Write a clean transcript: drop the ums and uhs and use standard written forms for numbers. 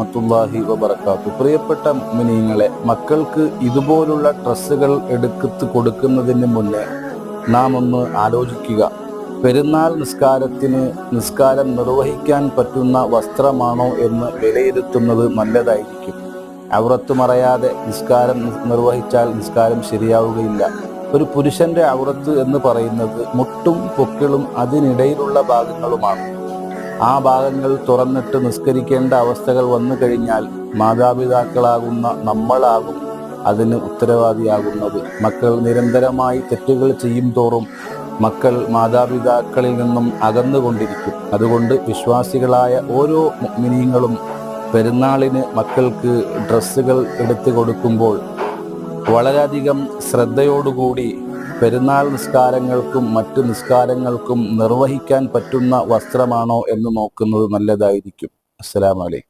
റഹ്മത്തുള്ളാഹി വബറകാതുഹു. പ്രിയപ്പെട്ട മുഅ്മിനീങ്ങളെ, മക്കൾക്ക് ഇതുപോലുള്ള ഡ്രസ്സുകൾ എടുത്ത് കൊടുക്കുന്നതിന് മുന്നേ നാം ഒന്ന് ആലോചിക്കുക. പെരുന്നാൾ നിസ്കാരം നിർവഹിക്കാൻ പറ്റുന്ന വസ്ത്രമാണോ എന്ന് വിലയിരുത്തുന്നത് നല്ലതായിരിക്കും. ഔറത്ത് മറയാതെ നിസ്കാരം നിർവഹിച്ചാൽ നിസ്കാരം ശരിയാവുകയില്ല. ഒരു പുരുഷന്റെ ഔറത്ത് എന്ന് പറയുന്നത് മുട്ടും പൊക്കിളും അതിനിടയിലുള്ള ഭാഗങ്ങളുമാണ്. ആ ഭാഗങ്ങൾ തുറന്നിട്ട് നിസ്കരിക്കേണ്ട അവസ്ഥകൾ വന്നു കഴിഞ്ഞാൽ മാതാപിതാക്കളാകുന്ന നമ്മളാകും അതിന് ഉത്തരവാദിയാകുന്നത്. മക്കൾ നിരന്തരമായി തെറ്റുകൾ ചെയ്യും തോറും മക്കൾ മാതാപിതാക്കളിൽ നിന്നും അകന്നുകൊണ്ടിരിക്കും. അതുകൊണ്ട് വിശ്വാസികളായ ഓരോ മുഅ്മിനീങ്ങളും പെരുന്നാളിന് മക്കൾക്ക് ഡ്രസ്സുകൾ എടുത്തു കൊടുക്കുമ്പോൾ വളരെയധികം ശ്രദ്ധയോടുകൂടി പെരുന്നാൾ നിസ്കാരങ്ങൾക്കും മറ്റു നിസ്കാരങ്ങൾക്കും നിർവഹിക്കാൻ പറ്റുന്ന വസ്ത്രമാണോ എന്ന് നോക്കുന്നത് നല്ലതായിരിക്കും. അസ്സലാമു അലൈക്കും.